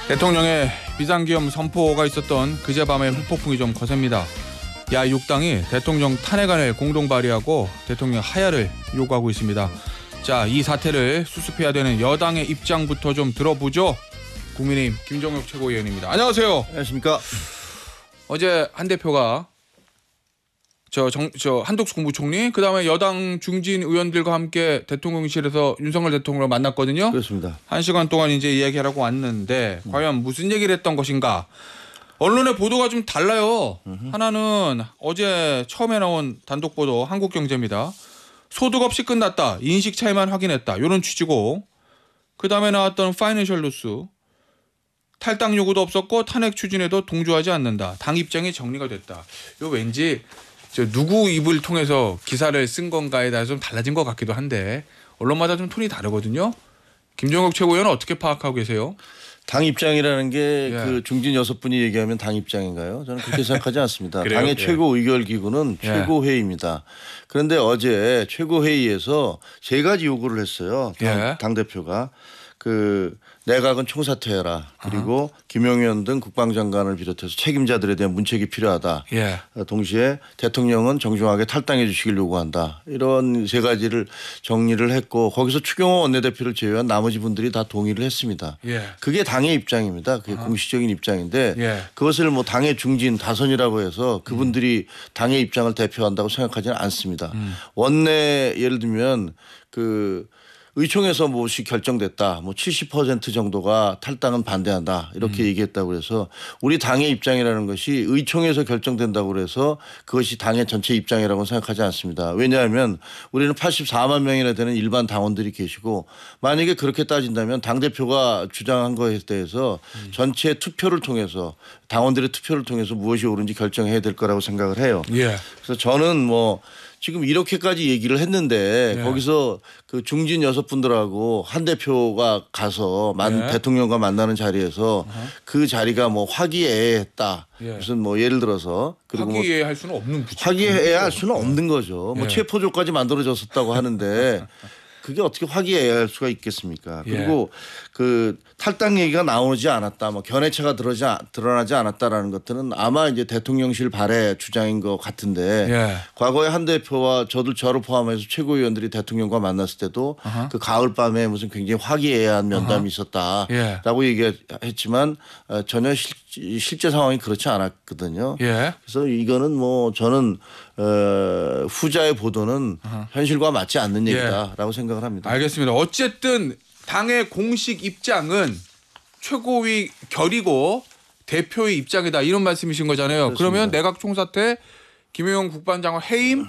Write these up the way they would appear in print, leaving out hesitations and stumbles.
대통령의 비상기염 선포가 있었던 그제 밤에 후폭풍이 좀 거셉니다. 야6당이 대통령 탄핵안을 공동 발의하고 대통령 하야를 요구하고 있습니다. 자, 이 사태를 수습해야 되는 여당의 입장부터 좀 들어보죠. 국민의힘 김종혁 최고위원입니다. 안녕하세요. 안녕하십니까. 어제 한 대표가 한덕수 국무총리, 그다음에 여당 중진 의원들과 함께 대통령실에서 윤석열 대통령을 만났거든요. 그렇습니다. 1시간 동안 이제 이야기하라고 왔는데 과연 무슨 얘기를 했던 것인가? 언론의 보도가 좀 달라요. 하나는 어제 처음에 나온 단독 보도 한국경제입니다. 소득 없이 끝났다. 인식 차이만 확인했다. 이런 취지고, 그다음에 나왔던 파이낸셜 뉴스. 탈당 요구도 없었고 탄핵 추진에도 동조하지 않는다. 당 입장이 정리가 됐다. 이거 왠지 누구 입을 통해서 기사를 쓴 건가에 따라서 좀 달라진 것 같기도 한데 언론마다 좀 톤이 다르거든요. 김종혁 최고위원은 어떻게 파악하고 계세요? 당 입장이라는 게 그 중진 6분이 얘기하면 당 입장인가요? 저는 그렇게 생각하지 않습니다. 당의 최고 의결 기구는 최고회의입니다. 그런데 어제 최고회의에서 3가지 요구를 했어요. 당대표가. 내각은 총사퇴해라. 그리고 김용현 의원 등 국방장관을 비롯해서 책임자들에 대한 문책이 필요하다. 동시에 대통령은 정중하게 탈당해 주시길 요구한다. 이런 3가지를 정리를 했고, 거기서 추경호 원내대표를 제외한 나머지 분들이 다 동의를 했습니다. 그게 당의 입장입니다. 그게 공식적인 입장인데 그것을 뭐 당의 중진 다선이라고 해서 그분들이 당의 입장을 대표한다고 생각하지는 않습니다. 원내 예를 들면 의총에서 무엇이 결정됐다. 70% 정도가 탈당은 반대한다. 이렇게 얘기했다고 해서 우리 당의 입장이라는 것이 의총에서 결정된다고 해서 그것이 당의 전체 입장이라고 생각하지 않습니다. 왜냐하면 우리는 84만 명이나 되는 일반 당원들이 계시고, 만약에 그렇게 따진다면 당대표가 주장한 것에 대해서 전체 투표를 통해서, 당원들의 투표를 통해서 무엇이 옳은지 결정해야 될 거라고 생각을 해요. 그래서 저는 지금 이렇게까지 얘기를 했는데 거기서 그 중진 6분들하고 한 대표가 가서 대통령과 만나는 자리에서 그 자리가 화기애애했다. 무슨 예를 들어서 화기애애할 수는 없는 부분. 화기애애할 수는 없는 거죠. 체포조까지 만들어졌었다고 하는데 그게 어떻게 화기애애할 수가 있겠습니까? 그리고 탈당 얘기가 나오지 않았다, 견해차가 드러나지 않았다라는 것들은 아마 이제 대통령실 발의 주장인 것 같은데 과거에 한 대표와 저를 포함해서 최고위원들이 대통령과 만났을 때도 그 가을밤에 무슨 굉장히 화기애애한 면담이 있었다라고 얘기했지만 전혀 실제 상황이 그렇지 않았거든요. 그래서 이거는 저는 후자의 보도는 현실과 맞지 않는 얘기다라고 생각을 합니다. 알겠습니다. 어쨌든 당의 공식 입장은 최고위 결이고 대표의 입장이다, 이런 말씀이신 거잖아요. 그렇습니다. 그러면 내각 총사퇴, 김용현 국방장관 해임,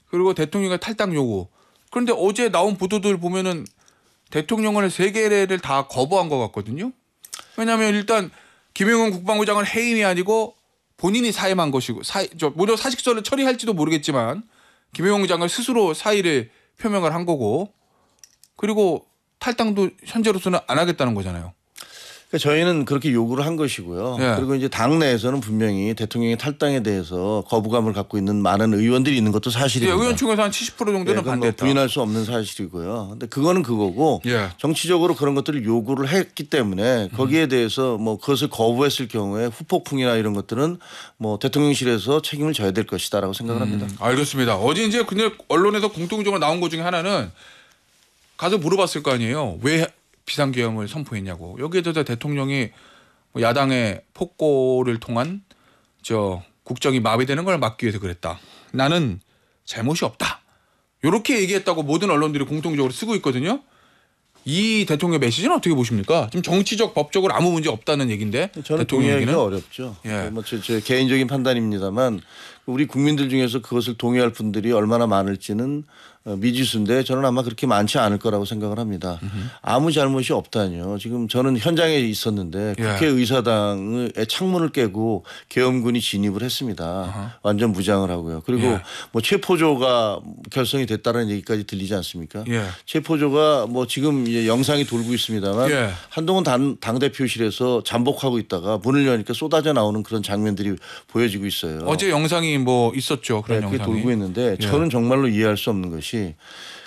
그리고 대통령의 탈당 요구. 그런데 어제 나온 보도들 보면은 대통령을 3개를 다 거부한 것 같거든요. 왜냐하면 일단 김용현 국방부 장관 해임이 아니고 본인이 사임한 것이고, 무려 사직서를 처리할지도 모르겠지만 김용현 장관 스스로 사의를 표명을 한 거고, 그리고 탈당도 현재로서는 안 하겠다는 거잖아요. 그러니까 저희는 그렇게 요구를 한 것이고요. 그리고 이제 당 내에서는 분명히 대통령의 탈당에 대해서 거부감을 갖고 있는 많은 의원들이 있는 것도 사실입니다. 의원총회에서 한 70% 정도는 반대했다. 부인할 수 없는 사실이고요. 근데 그거는 그거고 정치적으로 그런 것들을 요구를 했기 때문에 거기에 대해서 그것을 거부했을 경우에 후폭풍이나 이런 것들은 대통령실에서 책임을 져야 될 것이다라고 생각을 합니다. 알겠습니다. 어제 이제 그냥 언론에서 공통적으로 나온 것 중에 하나는 가서 물어봤을 거 아니에요. 왜 비상계엄을 선포했냐고. 여기에 대해서 대통령이 야당의 폭고를 통한 국정이 마비되는 걸 막기 위해서 그랬다. 나는 잘못이 없다. 이렇게 얘기했다고 모든 언론들이 공통적으로 쓰고 있거든요. 이 대통령의 메시지는 어떻게 보십니까? 지금 정치적, 법적으로 아무 문제 없다는 얘기인데. 저는 동의하기가 어렵죠. 제 개인적인 판단입니다만 우리 국민들 중에서 그것을 동의할 분들이 얼마나 많을지는 미지수인데 저는 아마 그렇게 많지 않을 거라고 생각을 합니다. 아무 잘못이 없다니요. 지금 저는 현장에 있었는데 국회의사당의 창문을 깨고 계엄군이 진입을 했습니다. 완전 무장을 하고요. 그리고 체포조가 결성이 됐다는 얘기까지 들리지 않습니까? 체포조가 지금 이제 영상이 돌고 있습니다만 한동안 당대표실에서 잠복하고 있다가 문을 여니까 쏟아져 나오는 그런 장면들이 보여지고 있어요. 어제 영상이 있었죠. 그런 영상이. 그게 돌고 있는데 저는 정말로 이해할 수 없는 것이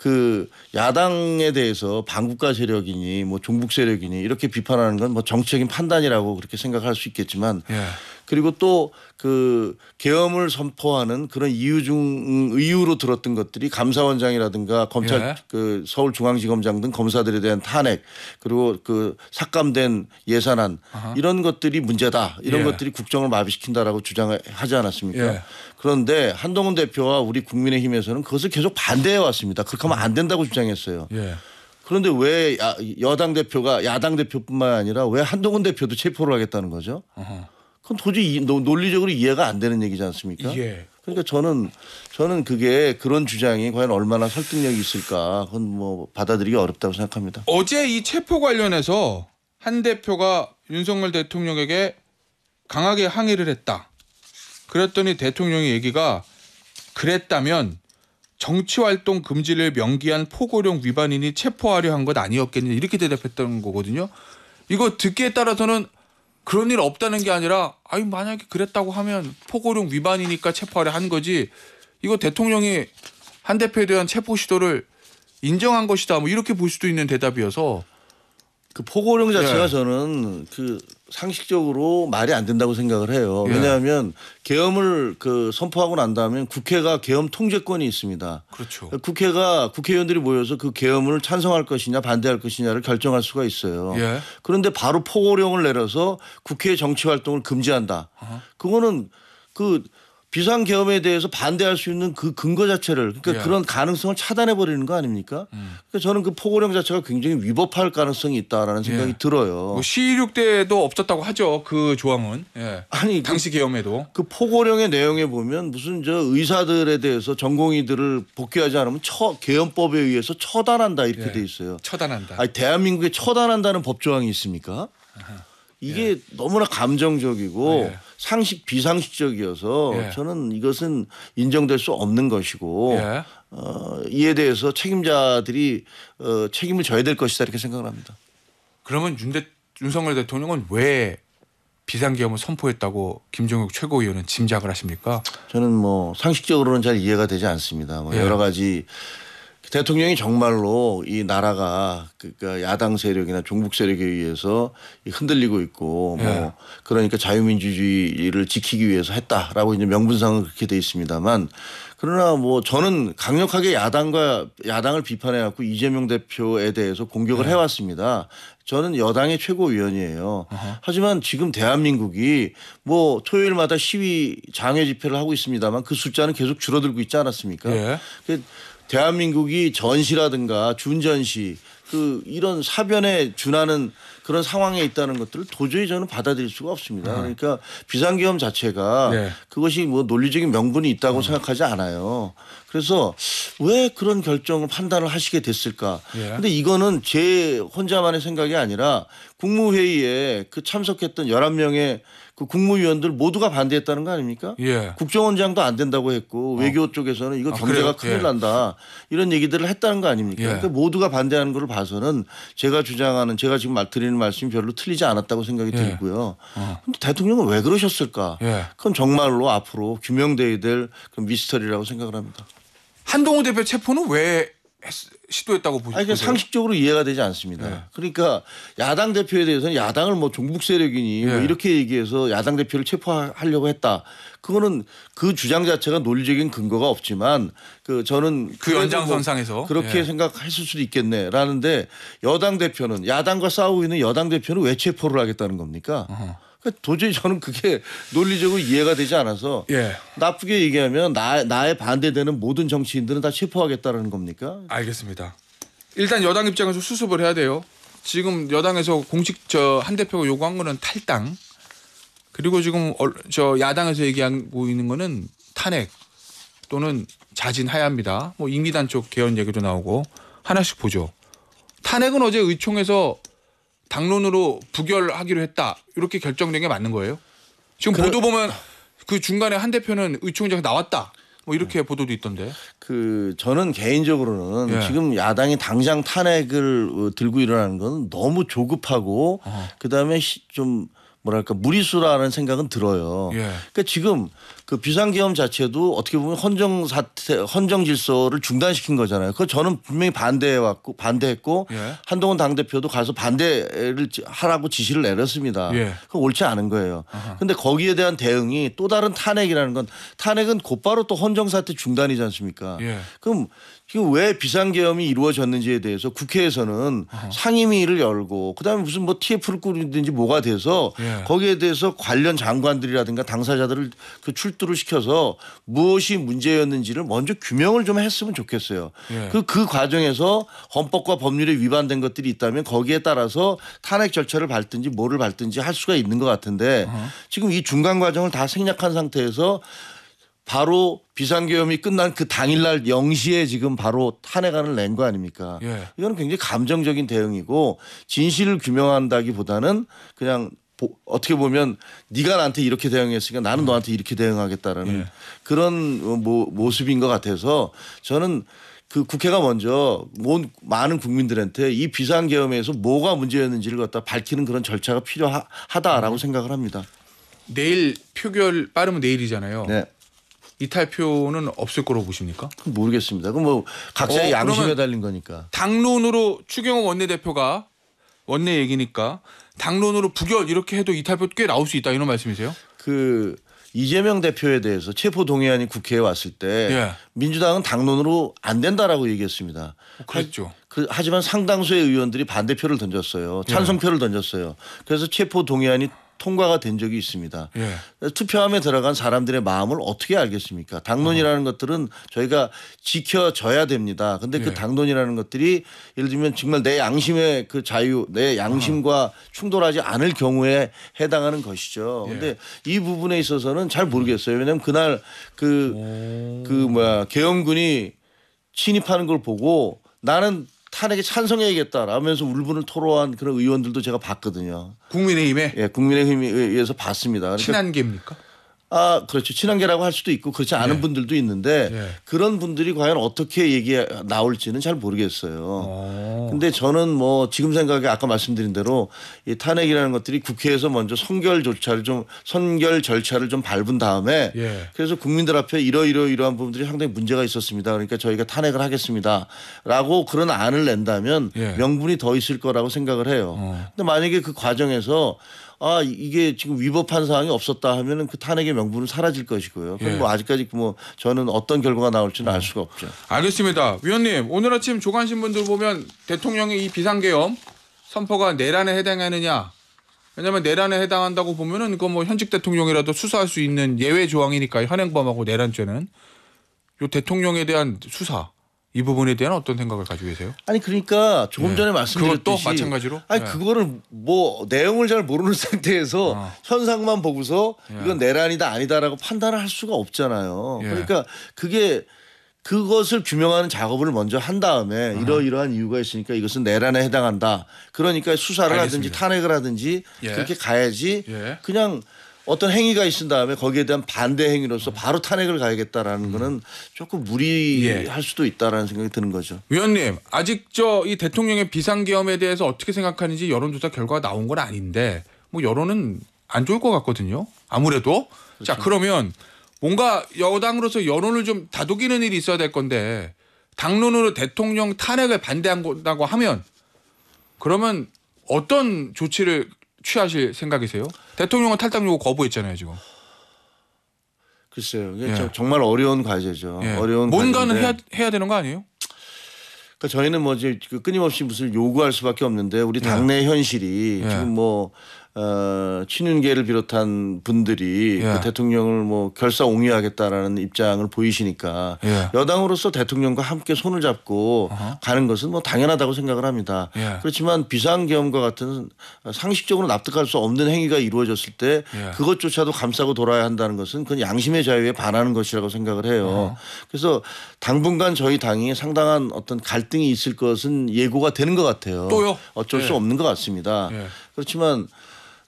그 야당에 대해서 반국가 세력이니 뭐 종북 세력이니 이렇게 비판하는 건 뭐 정치적인 판단이라고 그렇게 생각할 수 있겠지만 예. 그리고 또 그 계엄을 선포하는 그런 이유로 들었던 것들이 감사원장이라든가 검찰 예. 그 서울중앙지검장 등 검사들에 대한 탄핵 그리고 그 삭감된 예산안 이런 것들이 문제다. 이런 예. 것들이 국정을 마비시킨다라고 주장하지 않았습니까? 예. 그런데 한동훈 대표와 우리 국민의힘에서는 그것을 계속 반대해 왔습니다. 그렇게 하면 안 된다고 주장했어요. 예. 그런데 왜 여당 대표가 야당 대표뿐만 아니라 왜 한동훈 대표도 체포를 하겠다는 거죠? 그건 도저히 논리적으로 이해가 안 되는 얘기지 않습니까? 예. 그러니까 저는 그게 그런 주장이 과연 얼마나 설득력이 있을까 그건 뭐 받아들이기 어렵다고 생각합니다. 어제 이 체포 관련해서 한 대표가 윤석열 대통령에게 강하게 항의를 했다. 그랬더니 대통령의 얘기가 그랬다면 정치활동 금지를 명기한 포고령 위반인이 체포하려 한 것 아니었겠냐 이렇게 대답했던 거거든요. 이거 듣기에 따라서는 그런 일 없다는 게 아니라 아니 만약에 그랬다고 하면 포고령 위반이니까 체포하려 한 거지 이거 대통령이 한 대표에 대한 체포 시도를 인정한 것이다 뭐 이렇게 볼 수도 있는 대답이어서 그 포고령 자체가 예. 저는 그 상식적으로 말이 안 된다고 생각을 해요. 예. 왜냐하면 계엄을 그 선포하고 난 다음에 국회가 계엄 통제권이 있습니다. 그렇죠. 국회의원들이 모여서 그 계엄을 찬성할 것이냐 반대할 것이냐를 결정할 수가 있어요. 예. 그런데 바로 포고령을 내려서 국회 정치 활동을 금지한다. 그거는 그 비상계엄에 대해서 반대할 수 있는 그 근거 자체를 그러니까 예. 그런 가능성을 차단해 버리는 거 아닙니까? 그러니까 저는 그 포고령 자체가 굉장히 위법할 가능성이 있다라는 생각이 예. 들어요. 뭐 시위륙 때도 없었다고 하죠. 그 조항은. 예. 아니 당시 계엄에도. 그 포고령의 내용에 보면 무슨 저 의사들에 대해서 전공의들을 복귀하지 않으면 계엄법에 의해서 처단한다 이렇게 예. 돼 있어요. 처단한다. 아니 대한민국에 처단한다는 법조항이 있습니까? 이게 너무나 감정적이고 예. 상식 비상식적이어서 예. 저는 이것은 인정될 수 없는 것이고 예. 이에 대해서 책임자들이 책임을 져야 될 것이다 이렇게 생각을 합니다. 그러면 윤석열 대통령은 왜 비상계엄을 선포했다고 김종국 최고위원은 짐작을 하십니까? 저는 뭐 상식적으로는 잘 이해가 되지 않습니다. 뭐 예. 여러 가지 대통령이 정말로 이 나라가 그러니까 야당 세력이나 종북 세력에 의해서 흔들리고 있고 예. 뭐 그러니까 자유민주주의를 지키기 위해서 했다라고 이제 명분상은 그렇게 돼 있습니다만 그러나 뭐 저는 강력하게 야당을 비판해 갖고 이재명 대표에 대해서 공격을 예. 해왔습니다. 저는 여당의 최고위원이에요. 하지만 지금 대한민국이 뭐 토요일마다 시위 장외 집회를 하고 있습니다만 그 숫자는 계속 줄어들고 있지 않았습니까? 예. 대한민국이 전시라든가 준전시 그 이런 사변에 준하는 그런 상황에 있다는 것들을 도저히 저는 받아들일 수가 없습니다. 그러니까 비상계엄 자체가 네. 그것이 뭐 논리적인 명분이 있다고 생각하지 않아요. 그래서 왜 그런 결정을 판단을 하시게 됐을까? 그런데 이거는 제 혼자만의 생각이 아니라 국무회의에 그 참석했던 11명의 그 국무위원들 모두가 반대했다는 거 아닙니까? 예. 국정원장도 안 된다고 했고 외교 쪽에서는 이거 경제가 그래요? 큰일 예. 난다 이런 얘기들을 했다는 거 아닙니까? 예. 그러니까 모두가 반대하는 것을 봐서는 제가 지금 드리는 말씀이 별로 틀리지 않았다고 생각이 들고요. 그런데 대통령은 왜 그러셨을까? 예. 그건 정말로 앞으로 규명돼야 될 그런 미스터리라고 생각을 합니다. 한동훈 대표 체포는 왜 시도했다고 보세요? 아니, 상식적으로 이해가 되지 않습니다. 예. 그러니까 야당 대표에 대해서는 야당을 뭐 종북 세력이니 뭐 예. 이렇게 얘기해서 야당 대표를 체포하려고 했다. 그거는 그 주장 자체가 논리적인 근거가 없지만 그 저는 그 연장선상에서 그렇게 예. 생각했을 수도 있겠네라는데 여당 대표는 야당과 싸우고 있는 여당 대표는 왜 체포를 하겠다는 겁니까? 그러니까 도저히 저는 그게 논리적으로 이해가 되지 않아서 예. 나쁘게 얘기하면 나에 반대되는 모든 정치인들은 다 체포하겠다는 겁니까? 알겠습니다. 일단 여당 입장에서 수습을 해야 돼요. 지금 여당에서 공식 한 대표가 요구한 거는 탈당. 그리고 지금 야당에서 얘기하고 있는 거는 탄핵 또는 자진해야 합니다. 뭐 임의단 쪽 개헌 얘기도 나오고 하나씩 보죠. 탄핵은 어제 의총에서 당론으로 부결하기로 했다. 이렇게 결정된 게 맞는 거예요? 지금 보도 보면 그 중간에 한 대표는 의총장에서 나왔다. 뭐 이렇게 보도도 있던데. 저는 개인적으로는 예. 지금 야당이 당장 탄핵을 들고 일어나는 건 너무 조급하고 그다음에 좀 뭐랄까 무리수라는 생각은 들어요. 예. 그러니까 지금 그 비상계엄 자체도 어떻게 보면 헌정 질서를 중단시킨 거잖아요. 그거 저는 분명히 반대했고 예. 한동훈 당대표도 가서 반대를 하라고 지시를 내렸습니다. 예. 그거 옳지 않은 거예요. 그런데 거기에 대한 대응이 또 다른 탄핵이라는 건 탄핵은 곧바로 또 헌정사태 중단이지 않습니까? 예. 그럼 지금 왜 비상계엄이 이루어졌는지에 대해서 국회에서는 상임위를 열고 그다음에 무슨 뭐 TF를 꾸리든지 뭐가 돼서 예. 거기에 대해서 관련 장관들이라든가 당사자들을 그 출두를 시켜서 무엇이 문제였는지를 먼저 규명을 좀 했으면 좋겠어요. 예. 그 과정에서 헌법과 법률에 위반된 것들이 있다면 거기에 따라서 탄핵 절차를 밟든지 뭐를 밟든지 할 수가 있는 것 같은데 지금 이 중간 과정을 다 생략한 상태에서 바로 비상계엄이 끝난 그 당일날 0시에 지금 바로 탄핵안을 낸 거 아닙니까? 예. 이거는 굉장히 감정적인 대응이고 진실을 규명한다기보다는 그냥 어떻게 보면 네가 나한테 이렇게 대응했으니까 나는 너한테 이렇게 대응하겠다라는 예. 그런 모습인 것 같아서 저는 그 국회가 먼저 많은 국민들한테 이 비상계엄에서 뭐가 문제였는지를 갖다 밝히는 그런 절차가 필요하다라고 생각을 합니다. 내일 표결 빠르면 내일이잖아요. 네. 이탈표는 없을 거로 보십니까? 모르겠습니다. 그럼 뭐 각자의 양심에 달린 거니까. 당론으로 추경호 원내대표가 원내 얘기니까 당론으로 부결 이렇게 해도 이탈표 꽤 나올 수 있다 이런 말씀이세요? 그 이재명 대표에 대해서 체포 동의안이 국회에 왔을 때 예. 민주당은 당론으로 안 된다라고 얘기했습니다. 그랬죠. 하지만 상당수의 의원들이 반대표를 던졌어요. 찬성표를 던졌어요. 그래서 체포 동의안이 통과가 된 적이 있습니다. 예. 투표함에 들어간 사람들의 마음을 어떻게 알겠습니까? 당론이라는 것들은 저희가 지켜져야 됩니다. 그런데 그 당론이라는 것들이 예를 들면 정말 내 양심의 그 자유, 내 양심과 충돌하지 않을 경우에 해당하는 것이죠. 그런데 이 부분에 있어서는 잘 모르겠어요. 왜냐하면 그날 계엄군이 침입하는 걸 보고 나는 탄핵에 찬성해야겠다라면서 울분을 토로한 그런 의원들도 제가 봤거든요. 국민의힘에? 예, 국민의힘에 의해서 봤습니다. 그러니까 친한계입니까? 그렇죠. 친한계라고 할 수도 있고 그렇지 않은 분들도 있는데 그런 분들이 과연 어떻게 나올지는 잘 모르겠어요. 근데 저는 뭐 지금 생각에 아까 말씀드린 대로 이 탄핵이라는 것들이 국회에서 먼저 선결 절차를 좀 밟은 다음에 그래서 국민들 앞에 이러한 부분들이 상당히 문제가 있었습니다. 그러니까 저희가 탄핵을 하겠습니다라고 그런 안을 낸다면 명분이 더 있을 거라고 생각을 해요. 근데 만약에 그 과정에서 이게 지금 위법한 사항이 없었다 하면은 그 탄핵의 명분은 사라질 것이고요. 그럼 뭐 아직까지 뭐 저는 어떤 결과가 나올지는 알 수가 없죠. 알겠습니다. 위원님 오늘 아침 조간신문들 보면 대통령의 이 비상계엄 선포가 내란에 해당하느냐? 왜냐하면 내란에 해당한다고 보면은 그거 뭐 현직 대통령이라도 수사할 수 있는 예외 조항이니까 현행범하고 내란죄는 요 대통령에 대한 수사. 이 부분에 대한 어떤 생각을 가지고 계세요? 아니 그러니까 조금 전에 말씀드렸듯이 그것도 마찬가지로? 그거를 뭐 내용을 잘 모르는 상태에서 현상만 보고서 이건 내란이다 아니다라고 판단을 할 수가 없잖아요. 그러니까 그것을 규명하는 작업을 먼저 한 다음에 이러이러한 이유가 있으니까 이것은 내란에 해당한다. 그러니까 수사를 하든지 탄핵을 하든지 그렇게 가야지 그냥 어떤 행위가 있은 다음에 거기에 대한 반대 행위로서 바로 탄핵을 가야겠다라는 거는 조금 무리할 수도 있다라는 생각이 드는 거죠. 위원님 아직 이 대통령의 비상계엄에 대해서 어떻게 생각하는지 여론조사 결과가 나온 건 아닌데 뭐 여론은 안 좋을 것 같거든요. 아무래도. 그렇죠. 자 그러면 뭔가 여당으로서 여론을 좀 다독이는 일이 있어야 될 건데 당론으로 대통령 탄핵을 반대한다고 하면 그러면 어떤 조치를 취하실 생각이세요? 대통령은 탈당 요구 거부했잖아요 지금. 글쎄요. 이게 정말 어려운 과제죠. 어려운 뭔가는 과제인데. 해야 되는 거 아니에요? 그러니까 저희는 뭐 이제 끊임없이 무슨 요구할 수밖에 없는데 우리 당내 현실이 지금 뭐 친윤계를 비롯한 분들이 그 대통령을 뭐 결사옹위하겠다라는 입장을 보이시니까 여당으로서 대통령과 함께 손을 잡고 가는 것은 뭐 당연하다고 생각을 합니다. 그렇지만 비상계엄과 같은 상식적으로 납득할 수 없는 행위가 이루어졌을 때 그것조차도 감싸고 돌아야 한다는 것은 그건 양심의 자유에 반하는 것이라고 생각을 해요. 그래서 당분간 저희 당이 상당한 어떤 갈등이 있을 것은 예고가 되는 것 같아요. 또요? 어쩔 수 없는 것 같습니다. 그렇지만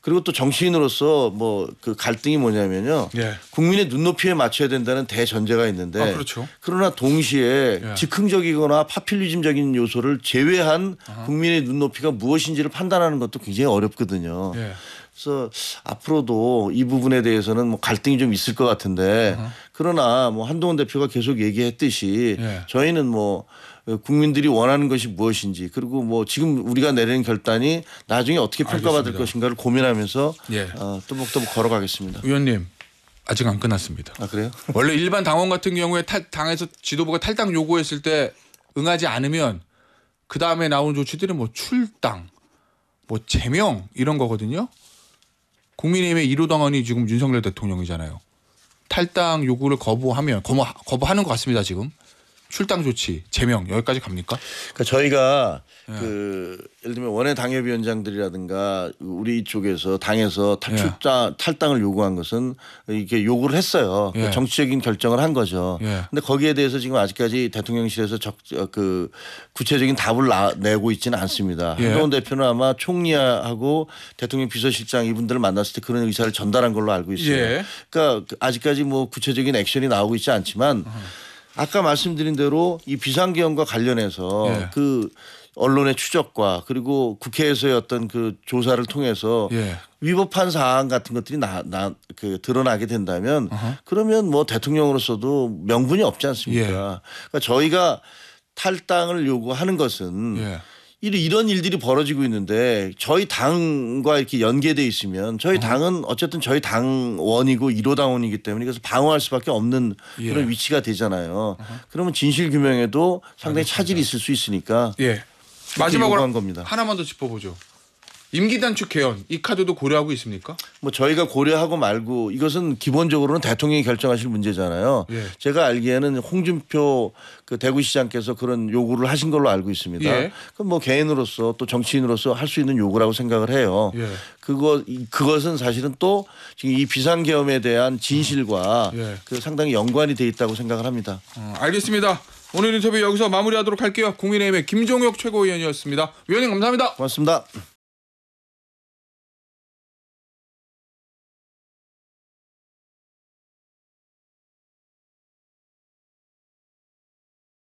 그리고 또 정치인으로서 뭐 그 갈등이 뭐냐면요. 예. 국민의 눈높이에 맞춰야 된다는 대전제가 있는데 그렇죠. 그러나 동시에 예. 즉흥적이거나 파퓰리즘적인 요소를 제외한 국민의 눈높이가 무엇인지를 판단하는 것도 굉장히 어렵거든요. 예. 그래서 앞으로도 이 부분에 대해서는 뭐 갈등이 좀 있을 것 같은데 그러나 뭐 한동훈 대표가 계속 얘기했듯이 예. 저희는 뭐 국민들이 원하는 것이 무엇인지 그리고 뭐 지금 우리가 내리는 결단이 나중에 어떻게 평가받을 알겠습니다. 것인가를 고민하면서 예. 또박또박 걸어가겠습니다. 위원님 아직 안 끝났습니다. 아 그래요? 원래 일반 당원 같은 경우에 당에서 지도부가 탈당 요구했을 때 응하지 않으면 그 다음에 나오는 조치들은 뭐 출당, 뭐 제명 이런 거거든요. 국민의힘의 1호 당원이 지금 윤석열 대통령이잖아요. 탈당 요구를 거부하면 거부하는 것 같습니다. 지금 출당 조치, 제명 여기까지 갑니까? 그러니까 저희가 예를 들면 원외 당협위원장들이라든가 우리 쪽에서 당에서 탈당을 요구한 것은 이렇게 요구를 했어요. 예. 정치적인 결정을 한 거죠. 예. 근데 거기에 대해서 지금 아직까지 대통령실에서 구체적인 답을 내고 있지는 않습니다. 예. 한동훈 대표는 아마 총리하고 대통령 비서실장 이분들을 만났을 때 그런 의사를 전달한 걸로 알고 있어요. 예. 그러니까 아직까지 뭐 구체적인 액션이 나오고 있지 않지만 아까 말씀드린 대로 이 비상계엄과 관련해서 예. 그 언론의 추적과 그리고 국회에서의 어떤 그 조사를 통해서 예. 위법한 사안 같은 것들이 드러나게 된다면 그러면 뭐 대통령으로서도 명분이 없지 않습니까? 예. 그러니까 저희가 탈당을 요구하는 것은 예. 이런 일들이 벌어지고 있는데 저희 당과 이렇게 연계돼 있으면 저희 당은 어쨌든 저희 당원이고 1호 당원이기 때문에 그래서 방어할 수밖에 없는 그런 위치가 되잖아요. 그러면 진실 규명에도 상당히 차질이 있을 수 있으니까 예. 마지막으로 요구한 겁니다. 하나만 더 짚어보죠. 임기 단축 개헌 이 카드도 고려하고 있습니까? 뭐 저희가 고려하고 말고 이것은 기본적으로는 대통령이 결정하실 문제잖아요. 예. 제가 알기에는 홍준표 그 대구시장께서 그런 요구를 하신 걸로 알고 있습니다. 예. 그럼 뭐 개인으로서 또 정치인으로서 할 수 있는 요구라고 생각을 해요. 예. 그것은 사실은 또 지금 이 비상계엄에 대한 진실과 예. 그 상당히 연관이 돼 있다고 생각을 합니다. 알겠습니다. 오늘 인터뷰 여기서 마무리하도록 할게요. 국민의힘의 김종혁 최고위원이었습니다. 위원님 감사합니다. 고맙습니다.